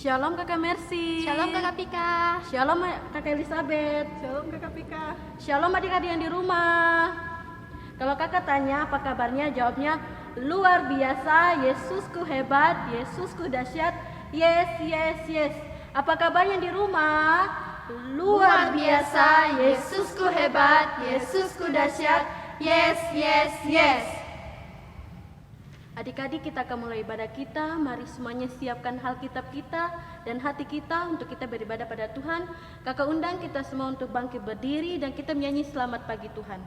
Shalom Kakak Mercy. Shalom Kakak Pika. Shalom Kakak Elizabeth. Shalom Kakak Pika. Shalom adik-adik yang di rumah. Kalau kakak tanya apa kabarnya, jawabnya luar biasa, Yesusku hebat, Yesusku dahsyat. Yes, yes, yes. Apa kabarnya di rumah? Luar biasa, Yesusku hebat, Yesusku dahsyat. Yes, yes, yes. Adik-adik, kita akan mulai ibadah kita. Mari semuanya siapkan Alkitab kita dan hati kita untuk kita beribadah pada Tuhan. Kakak undang kita semua untuk bangkit berdiri dan kita menyanyi selamat pagi Tuhan.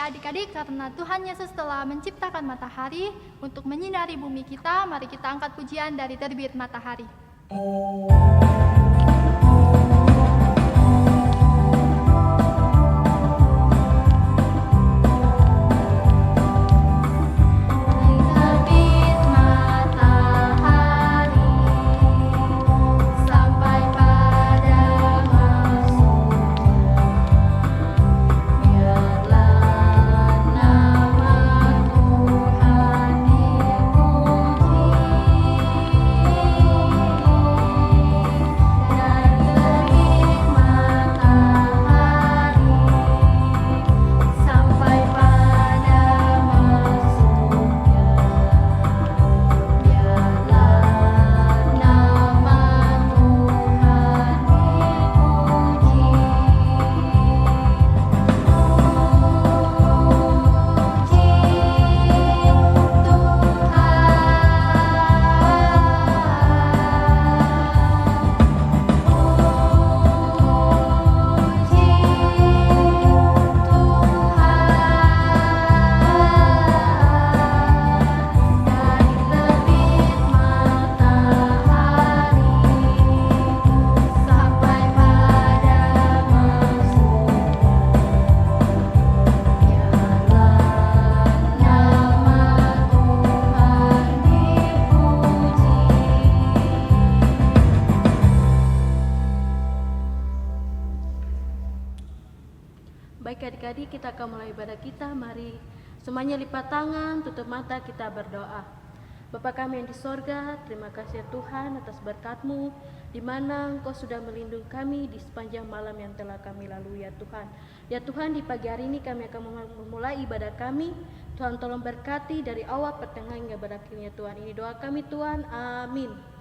Adik-adik, karena Tuhan Yesus telah menciptakan matahari untuk menyinari bumi kita, mari kita angkat pujian dari terbit matahari. Baik adik-adik, kita akan mulai ibadah kita. Mari semuanya lipat tangan, tutup mata, kita berdoa. Bapa kami yang di sorga, terima kasih ya Tuhan atas berkat-Mu, di mana Engkau sudah melindungi kami di sepanjang malam yang telah kami lalui ya Tuhan. Ya Tuhan, di pagi hari ini kami akan memulai ibadah kami. Tuhan tolong berkati dari awal pertengahan hingga berakhirnya Tuhan. Ini doa kami Tuhan, amin.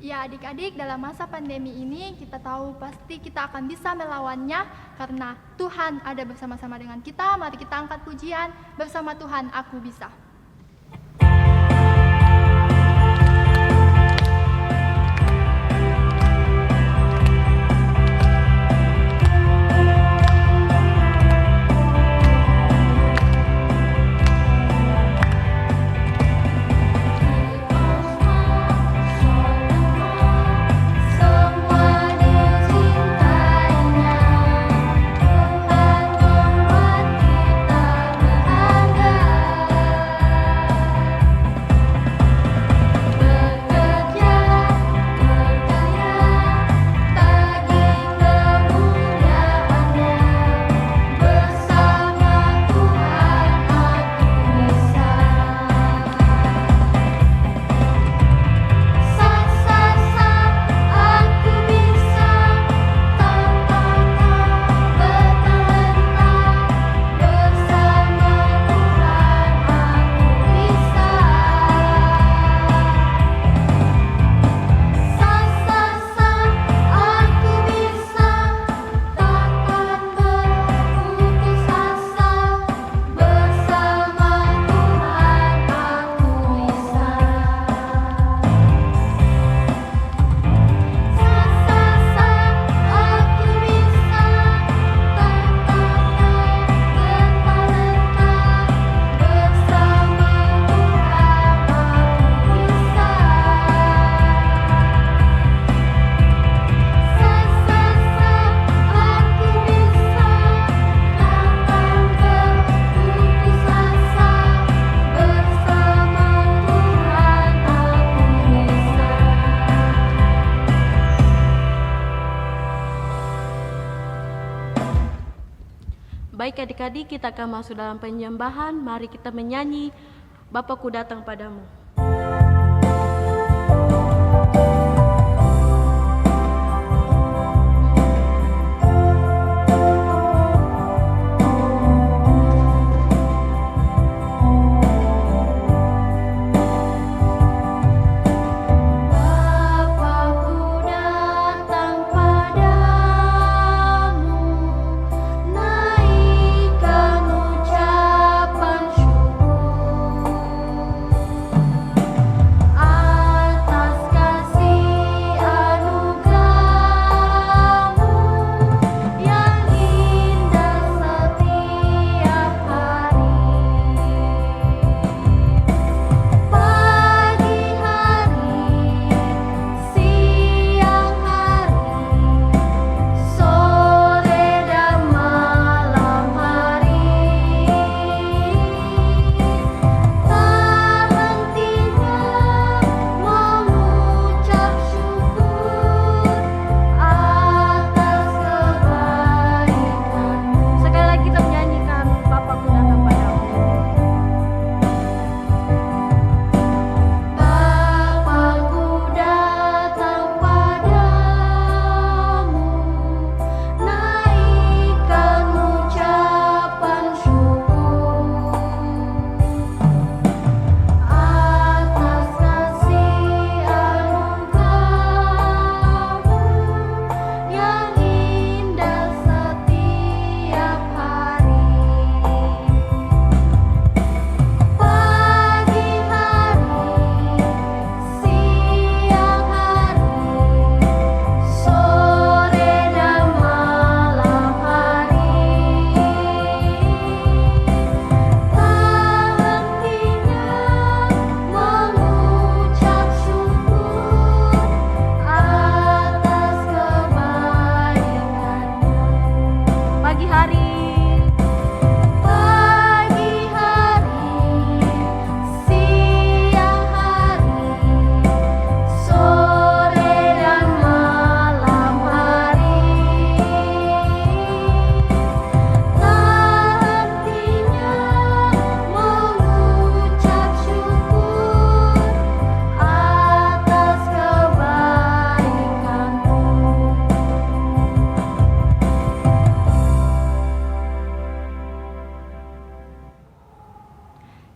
Ya adik-adik, dalam masa pandemi ini kita tahu pasti kita akan bisa melawannya karena Tuhan ada bersama-sama dengan kita. Mari kita angkat pujian, bersama Tuhan aku bisa. Tuhan membuat kita berharga. Baik adik-adik, kita akan masuk dalam penyembahan. Mari kita menyanyi Bapakku datang padamu.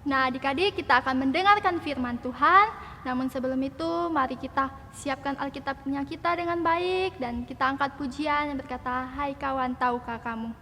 Nah, adik-adik, kita akan mendengarkan firman Tuhan. Namun sebelum itu, mari kita siapkan Alkitabnya kita dengan baik dan kita angkat pujian yang berkata, "Hai kawan, tahukah kamu?"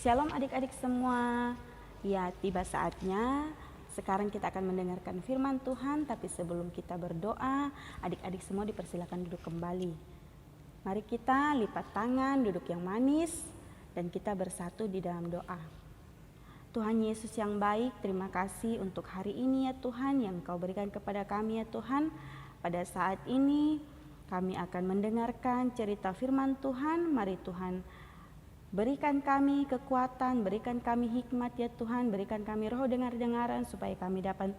Shalom adik-adik semua. Ya, tiba saatnya sekarang kita akan mendengarkan firman Tuhan, tapi sebelum kita berdoa, adik-adik semua dipersilakan duduk kembali. Mari kita lipat tangan, duduk yang manis, dan kita bersatu di dalam doa. Tuhan Yesus yang baik, terima kasih untuk hari ini ya Tuhan yang Kau berikan kepada kami ya Tuhan. Pada saat ini kami akan mendengarkan cerita firman Tuhan. Mari Tuhan berikan kami kekuatan, berikan kami hikmat ya Tuhan, berikan kami roh dengar-dengaran supaya kami dapat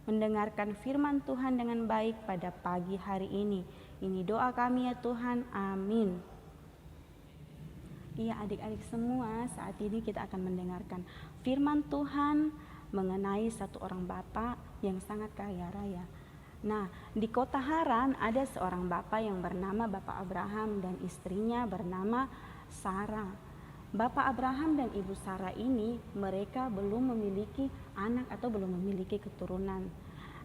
mendengarkan firman Tuhan dengan baik pada pagi hari ini. Ini doa kami ya Tuhan, amin. Iya adik-adik semua, saat ini kita akan mendengarkan firman Tuhan mengenai satu orang bapak yang sangat kaya raya. Nah, di kota Haran ada seorang bapak yang bernama Bapak Abraham dan istrinya bernama Sarah. Bapak Abraham dan Ibu Sarah ini mereka belum memiliki anak atau belum memiliki keturunan.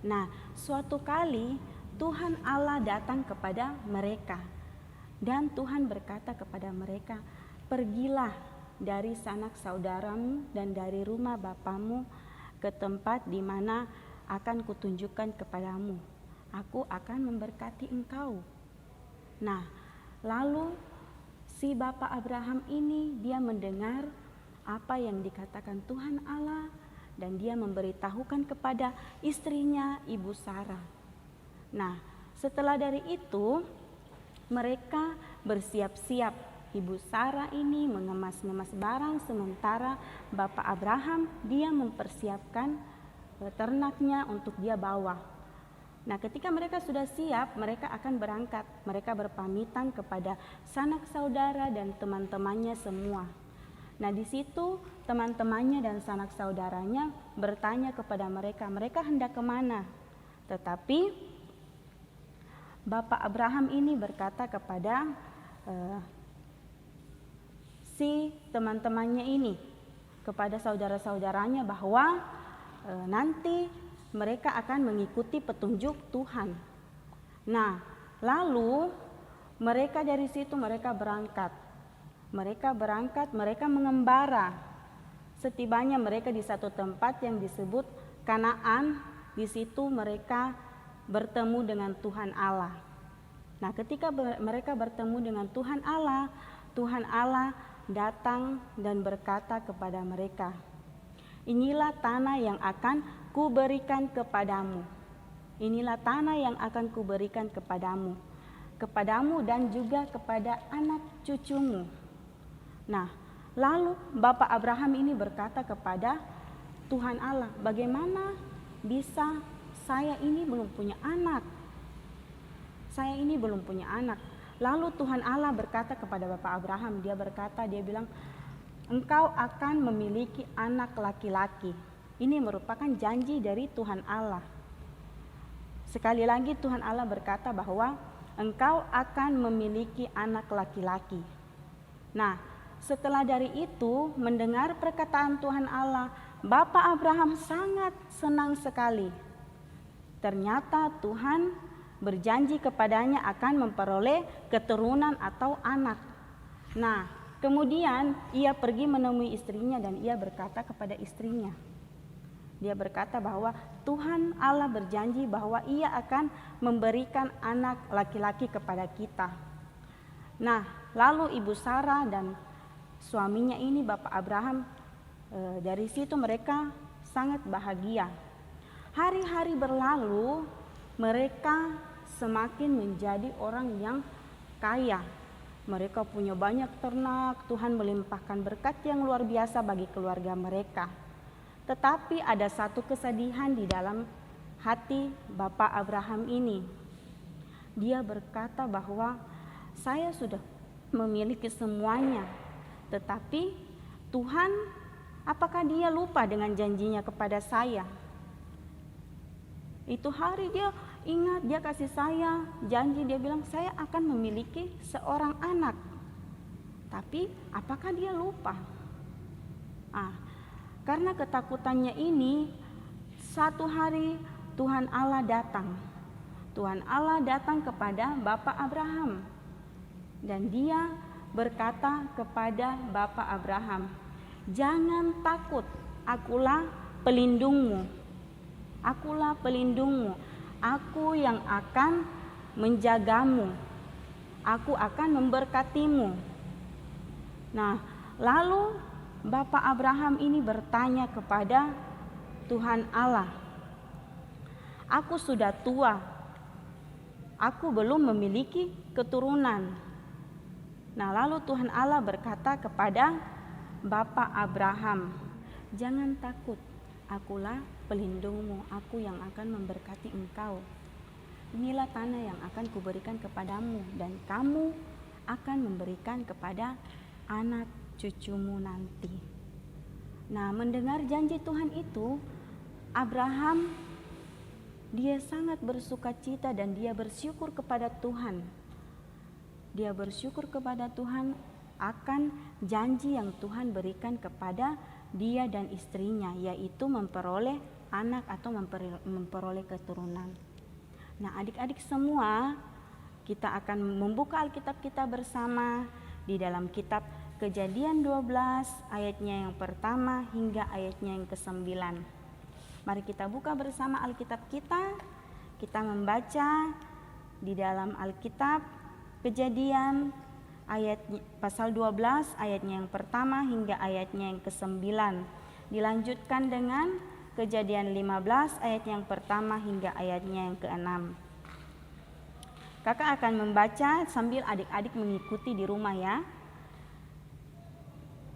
Nah, suatu kali Tuhan Allah datang kepada mereka dan Tuhan berkata kepada mereka, "Pergilah dari sanak saudaramu dan dari rumah bapamu ke tempat di mana akan kutunjukkan kepadamu. Aku akan memberkati engkau." Nah, lalu si Bapak Abraham ini dia mendengar apa yang dikatakan Tuhan Allah dan dia memberitahukan kepada istrinya Ibu Sarah. Nah, setelah dari itu mereka bersiap-siap. Ibu Sarah ini mengemas-ngemas barang sementara Bapak Abraham dia mempersiapkan ternaknya untuk dia bawa. Nah, ketika mereka sudah siap, mereka akan berangkat. Mereka berpamitan kepada sanak saudara dan teman-temannya semua. Nah, di situ teman-temannya dan sanak saudaranya bertanya kepada mereka, mereka hendak kemana? Tetapi Bapak Abraham ini berkata kepada si teman-temannya ini, kepada saudara-saudaranya bahwa nanti mereka akan mengikuti petunjuk Tuhan. Nah, lalu mereka dari situ mereka berangkat. Mereka mengembara. Setibanya mereka di satu tempat yang disebut Kanaan, di situ mereka bertemu dengan Tuhan Allah. Nah, ketika mereka bertemu dengan Tuhan Allah datang dan berkata kepada mereka, "Inilah tanah yang akan kuberikan kepadamu. Inilah tanah yang akan kuberikan kepadamu dan juga kepada anak cucumu." Nah, lalu Bapak Abraham ini berkata kepada Tuhan Allah, "Bagaimana bisa saya ini belum punya anak? Saya ini belum punya anak." Lalu Tuhan Allah berkata kepada Bapak Abraham, dia bilang, "Engkau akan memiliki anak laki-laki." Ini merupakan janji dari Tuhan Allah. Sekali lagi Tuhan Allah berkata bahwa engkau akan memiliki anak laki-laki. Nah, setelah dari itu mendengar perkataan Tuhan Allah, Bapak Abraham sangat senang sekali. Ternyata Tuhan berjanji kepadanya akan memperoleh keturunan atau anak. Nah, kemudian ia pergi menemui istrinya dan ia berkata kepada istrinya, dia berkata bahwa Tuhan Allah berjanji bahwa ia akan memberikan anak laki-laki kepada kita. Nah, lalu Ibu Sarah dan suaminya ini Bapak Abraham, dari situ mereka sangat bahagia. Hari-hari berlalu, mereka semakin menjadi orang yang kaya. Mereka punya banyak ternak, Tuhan melimpahkan berkat yang luar biasa bagi keluarga mereka. Tetapi ada satu kesedihan di dalam hati Bapak Abraham ini. Dia berkata bahwa saya sudah memiliki semuanya, tetapi Tuhan, apakah dia lupa dengan janjinya kepada saya? Itu hari dia ingat, dia kasih saya janji, dia bilang saya akan memiliki seorang anak. Tapi apakah dia lupa? Karena ketakutannya ini, satu hari Tuhan Allah datang. Tuhan Allah datang kepada Bapak Abraham. Dan dia berkata kepada Bapak Abraham, "Jangan takut, akulah pelindungmu. Akulah pelindungmu. Aku yang akan menjagamu. Aku akan memberkatimu." Nah, lalu Bapak Abraham ini bertanya kepada Tuhan Allah, "Aku sudah tua, aku belum memiliki keturunan." Nah, lalu Tuhan Allah berkata kepada Bapak Abraham, "Jangan takut, akulah pelindungmu, aku yang akan memberkati engkau. Inilah tanah yang akan kuberikan kepadamu dan kamu akan memberikan kepada anak cucumu nanti." Nah, mendengar janji Tuhan itu, Abraham dia sangat bersukacita dan dia bersyukur kepada Tuhan. Dia bersyukur kepada Tuhan akan janji yang Tuhan berikan kepada dia dan istrinya, yaitu memperoleh anak atau memperoleh keturunan. Nah, adik-adik semua, kita akan membuka Alkitab kita bersama di dalam kitab Kejadian 12 ayatnya yang pertama hingga ayatnya yang ke-9. Mari kita buka bersama Alkitab kita. Kita membaca di dalam Alkitab Kejadian ayat pasal 12 ayatnya yang pertama hingga ayatnya yang ke-9. Dilanjutkan dengan Kejadian 15 ayat yang pertama hingga ayatnya yang ke-6. Kakak akan membaca sambil adik-adik mengikuti di rumah ya.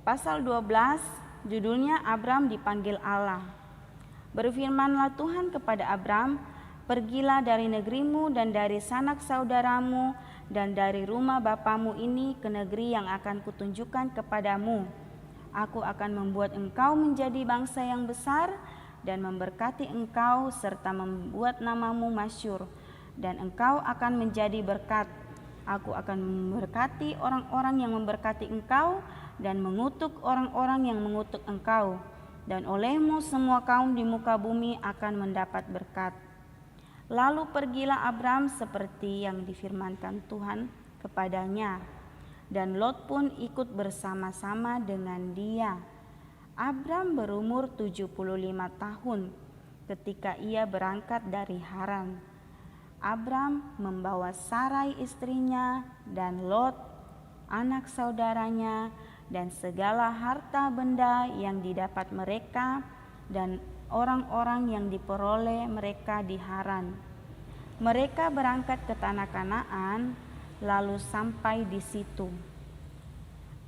Pasal 12 judulnya Abram dipanggil Allah. Berfirmanlah Tuhan kepada Abram, "Pergilah dari negerimu dan dari sanak saudaramu dan dari rumah bapamu ini ke negeri yang akan kutunjukkan kepadamu. Aku akan membuat engkau menjadi bangsa yang besar dan memberkati engkau serta membuat namamu masyhur, dan engkau akan menjadi berkat. Aku akan memberkati orang-orang yang memberkati engkau dan mengutuk orang-orang yang mengutuk engkau, dan olehmu semua kaum di muka bumi akan mendapat berkat." Lalu pergilah Abram seperti yang difirmankan Tuhan kepadanya, dan Lot pun ikut bersama-sama dengan dia. Abram berumur 75 tahun ketika ia berangkat dari Haran. Abram membawa Sarai istrinya dan Lot anak saudaranya dan segala harta benda yang didapat mereka dan orang-orang yang diperoleh mereka di Haran. Mereka berangkat ke tanah Kanaan lalu sampai di situ.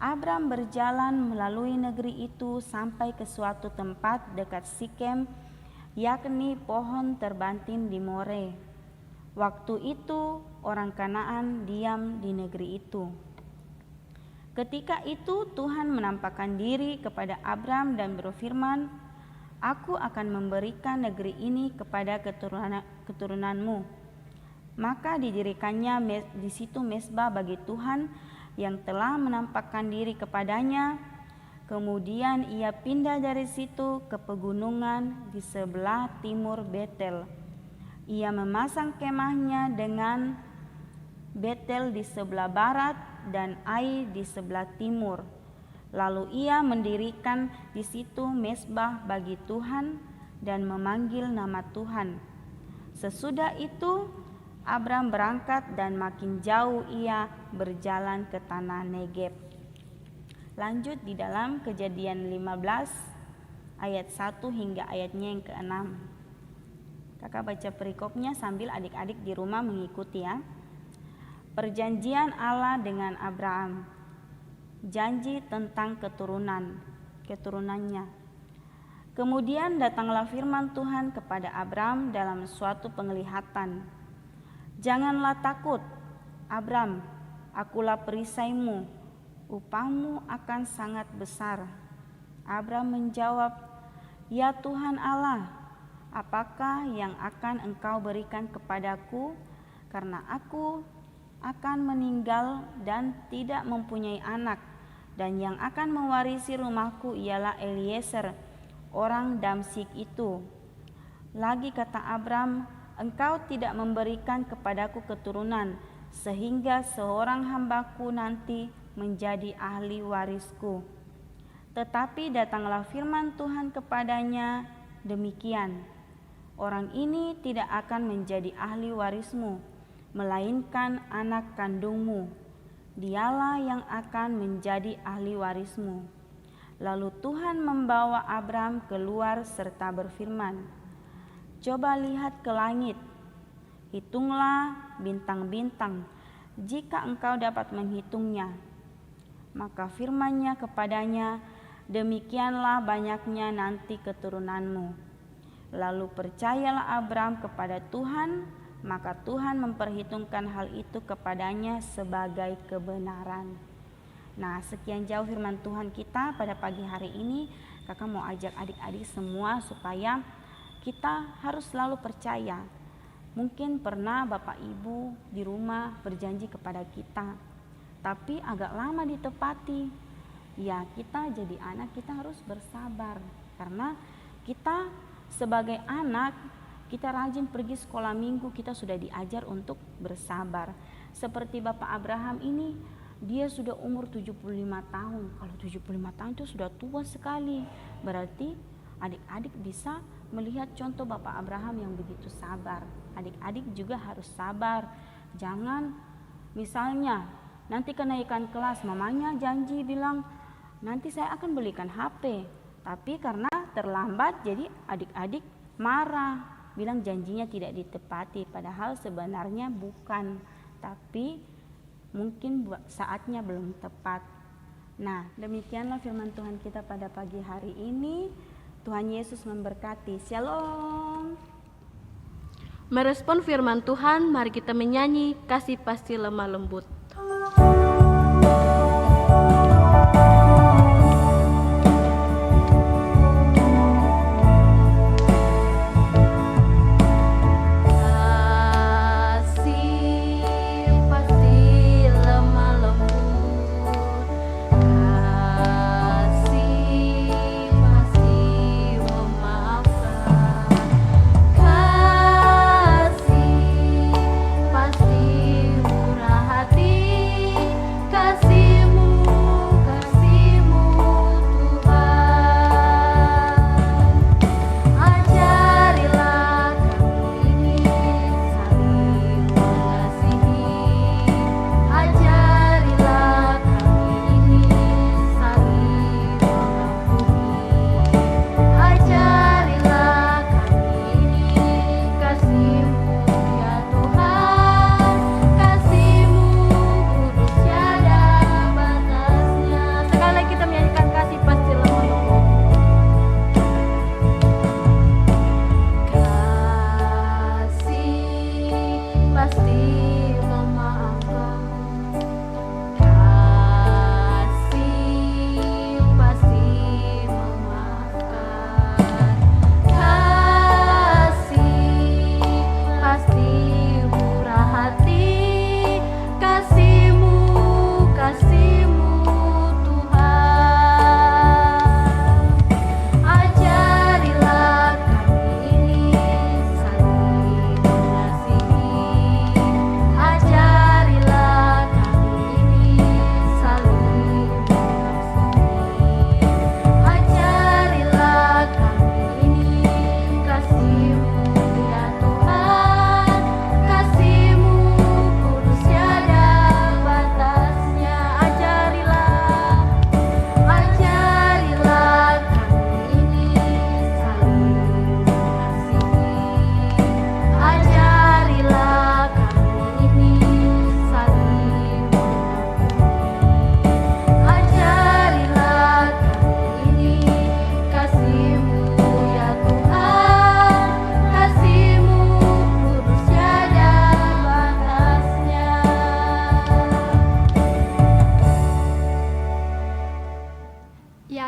Abram berjalan melalui negeri itu sampai ke suatu tempat dekat Sikem, yakni pohon terbantin di More. Waktu itu orang Kanaan diam di negeri itu. Ketika itu Tuhan menampakkan diri kepada Abram dan berfirman, "Aku akan memberikan negeri ini kepada keturunanmu." Maka didirikannya di situ mezbah bagi Tuhan yang telah menampakkan diri kepadanya. Kemudian ia pindah dari situ ke pegunungan di sebelah timur Betel. Ia memasang kemahnya dengan Betel di sebelah barat dan Ai di sebelah timur. Lalu ia mendirikan di situ mezbah bagi Tuhan dan memanggil nama Tuhan. Sesudah itu Abram berangkat dan makin jauh ia berjalan ke tanah Negeb. Lanjut di dalam Kejadian 15 ayat 1 hingga ayatnya yang ke-6. Kakak baca perikopnya sambil adik-adik di rumah mengikuti ya. Perjanjian Allah dengan Abraham. Janji tentang keturunannya. Kemudian datanglah firman Tuhan kepada Abram dalam suatu penglihatan. "Janganlah takut, Abram, akulah perisaimu, upahmu akan sangat besar." Abram menjawab, "Ya Tuhan Allah, apakah yang akan engkau berikan kepadaku, karena aku akan meninggal dan tidak mempunyai anak, dan yang akan mewarisi rumahku ialah Eliezer, orang Damsyik itu." Lagi kata Abram, "Engkau tidak memberikan kepadaku keturunan, sehingga seorang hambaku nanti menjadi ahli warisku." Tetapi datanglah firman Tuhan kepadanya demikian, "Orang ini tidak akan menjadi ahli warismu, melainkan anak kandungmu. Dialah yang akan menjadi ahli warismu." Lalu Tuhan membawa Abram keluar serta berfirman, "Coba lihat ke langit, hitunglah bintang-bintang, jika engkau dapat menghitungnya." Maka firman-Nya kepadanya, "Demikianlah banyaknya nanti keturunanmu." Lalu percayalah Abram kepada Tuhan, maka Tuhan memperhitungkan hal itu kepadanya sebagai kebenaran. Nah, sekian jauh firman Tuhan kita pada pagi hari ini. Kakak mau ajak adik-adik semua supaya kita harus selalu percaya. Mungkin pernah Bapak Ibu di rumah berjanji kepada kita, tapi agak lama ditepati. Ya, kita jadi anak, kita harus bersabar, karena kita sebagai anak, kita rajin pergi sekolah minggu, kita sudah diajar untuk bersabar. Seperti Bapak Abraham ini, dia sudah umur 75 tahun. Kalau 75 tahun itu sudah tua sekali. Berarti adik-adik bisa melihat contoh Bapak Abraham yang begitu sabar. Adik-adik juga harus sabar. Jangan misalnya nanti kenaikan kelas, mamanya janji bilang nanti saya akan belikan HP, tapi karena terlambat jadi adik-adik marah, bilang janjinya tidak ditepati, padahal sebenarnya bukan, tapi mungkin saatnya belum tepat. Nah, demikianlah firman Tuhan kita pada pagi hari ini. Tuhan Yesus memberkati. Shalom. Merespon firman Tuhan, mari kita menyanyi Kasih Pasti Lemah Lembut.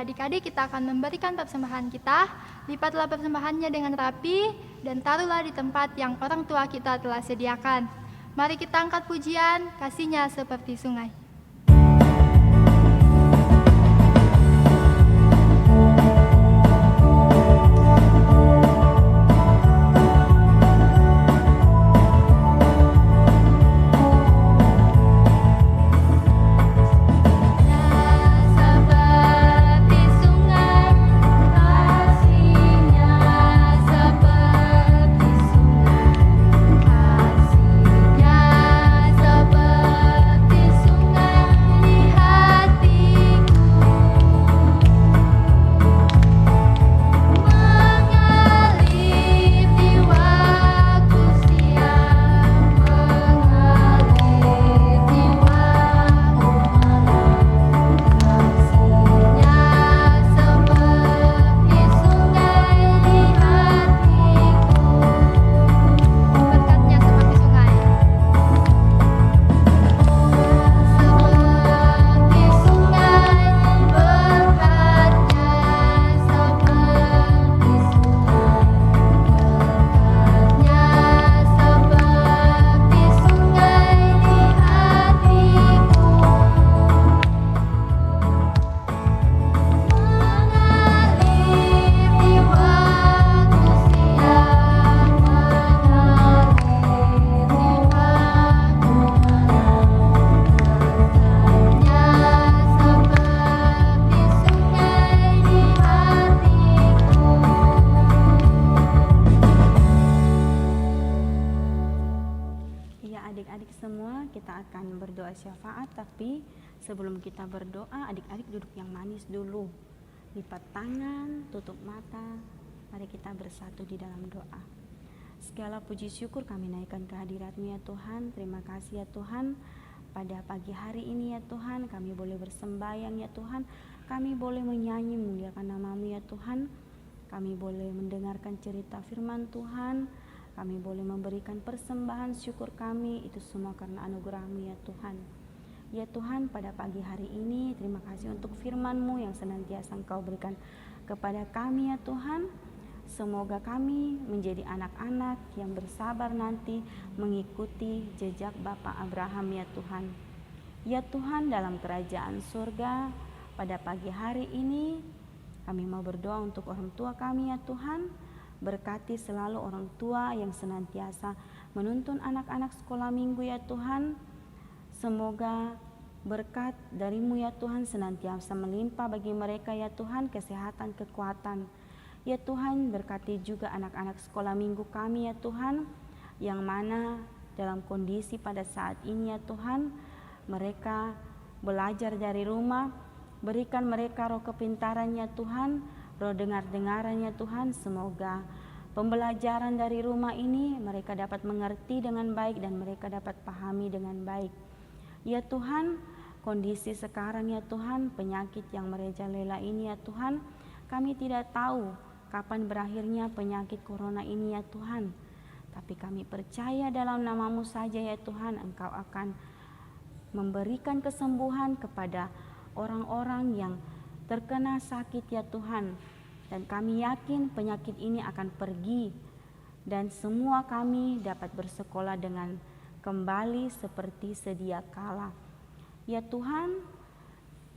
Adik-adik, kita akan memberikan persembahan kita. Lipatlah persembahannya dengan rapi dan taruhlah di tempat yang orang tua kita telah sediakan. Mari kita angkat pujian, kasihnya seperti sungai. Seperti sungai adik-adik semua, kita akan berdoa syafaat, tapi sebelum kita berdoa, adik-adik duduk yang manis dulu. Lipat tangan, tutup mata, mari kita bersatu di dalam doa. Segala puji syukur kami naikkan kehadirat-Mu ya Tuhan. Terima kasih ya Tuhan, pada pagi hari ini ya Tuhan, kami boleh bersembahyang ya Tuhan. Kami boleh menyanyi memuliakan nama-Mu ya Tuhan. Kami boleh mendengarkan cerita firman Tuhan. Kami boleh memberikan persembahan syukur kami, itu semua karena anugerah-Mu ya Tuhan. Ya Tuhan, pada pagi hari ini terima kasih untuk firman-Mu yang senantiasa Engkau berikan kepada kami ya Tuhan. Semoga kami menjadi anak-anak yang bersabar nanti mengikuti jejak Bapak Abraham ya Tuhan. Ya Tuhan, dalam kerajaan surga, pada pagi hari ini kami mau berdoa untuk orang tua kami ya Tuhan. Berkati selalu orang tua yang senantiasa menuntun anak-anak sekolah minggu ya Tuhan. Semoga berkat dari-Mu ya Tuhan senantiasa melimpah bagi mereka ya Tuhan, kesehatan, kekuatan. Ya Tuhan, berkati juga anak-anak sekolah minggu kami ya Tuhan, yang mana dalam kondisi pada saat ini ya Tuhan, mereka belajar dari rumah. Berikan mereka roh kepintaran ya Tuhan, roh dengar-dengaran ya Tuhan. Semoga pembelajaran dari rumah ini mereka dapat mengerti dengan baik dan mereka dapat pahami dengan baik. Ya Tuhan, kondisi sekarang ya Tuhan, penyakit yang merajalela ini ya Tuhan, kami tidak tahu kapan berakhirnya penyakit corona ini ya Tuhan. Tapi kami percaya dalam nama-Mu saja ya Tuhan, Engkau akan memberikan kesembuhan kepada orang-orang yang terkena sakit ya Tuhan. Dan kami yakin penyakit ini akan pergi dan semua kami dapat bersekolah dengan kembali seperti sedia kala. Ya Tuhan,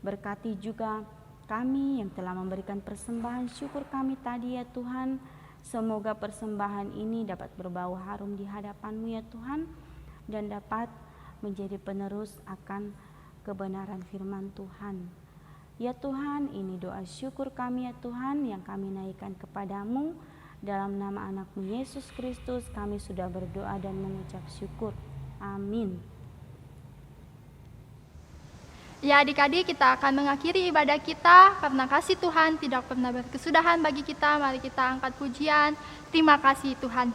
berkati juga kami yang telah memberikan persembahan syukur kami tadi ya Tuhan. Semoga persembahan ini dapat berbau harum di hadapan-Mu ya Tuhan, dan dapat menjadi penerus akan kebenaran firman Tuhan. Ya Tuhan, ini doa syukur kami ya Tuhan yang kami naikkan kepadamu. Dalam nama anak-Mu Yesus Kristus kami sudah berdoa dan mengucap syukur. Amin. Ya adik-adik, kita akan mengakhiri ibadah kita karena kasih Tuhan tidak pernah berkesudahan bagi kita. Mari kita angkat pujian. Terima kasih Tuhan.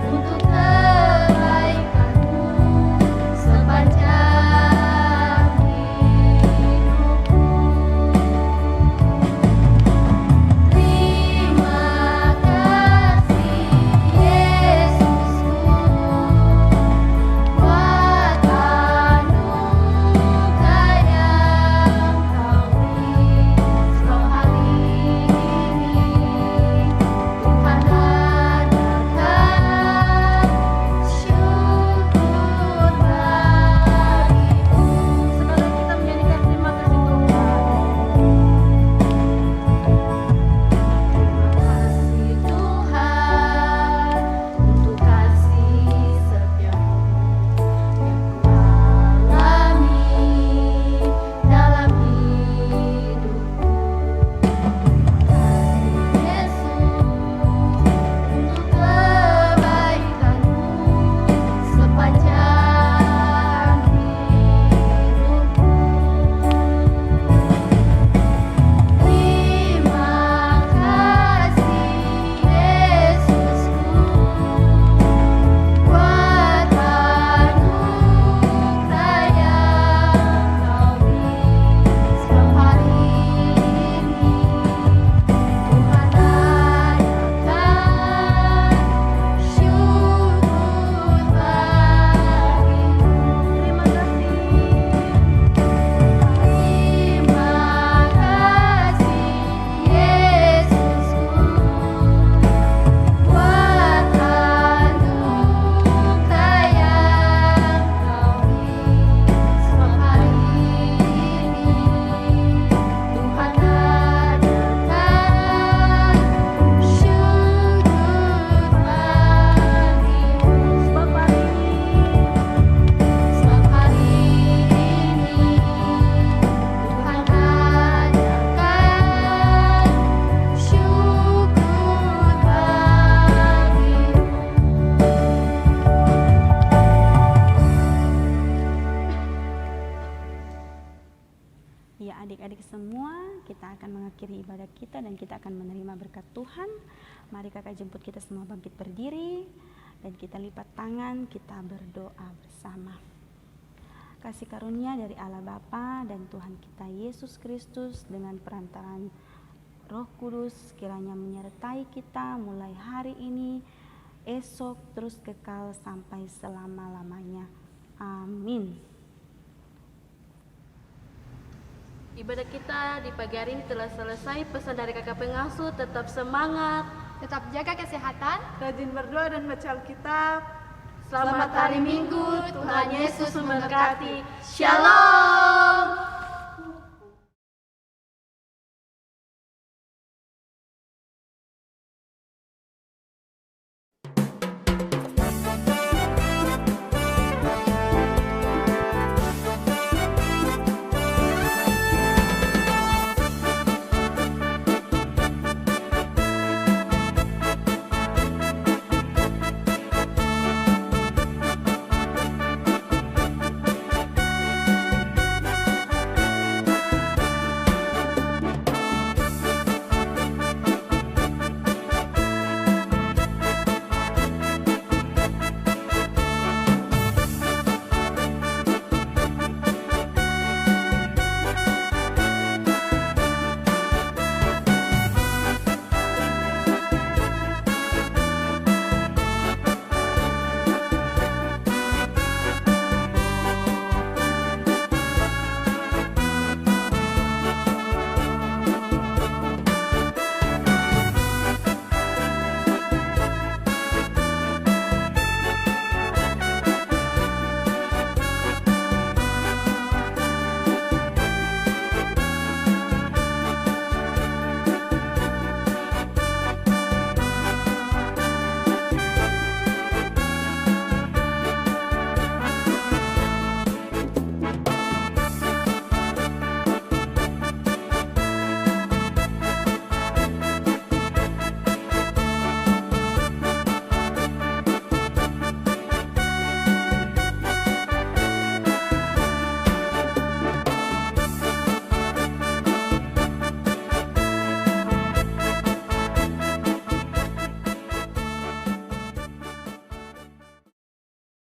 Untuk kebaikan-Mu adik-adik semua, kita akan mengakhiri ibadah kita dan kita akan menerima berkat Tuhan. Mari kakak jemput kita semua bangkit berdiri dan kita lipat tangan, kita berdoa bersama. Kasih karunia dari Allah Bapa dan Tuhan kita Yesus Kristus dengan perantaraan Roh Kudus kiranya menyertai kita mulai hari ini, esok, terus kekal sampai selama-lamanya. Amin. Ibadah kita di pagi hari ini telah selesai. Pesan dari kakak pengasuh, tetap semangat, Tetap jaga kesehatan. Rajin berdoa dan baca Alkitab. Selamat hari Minggu, Tuhan Yesus memberkati. Shalom.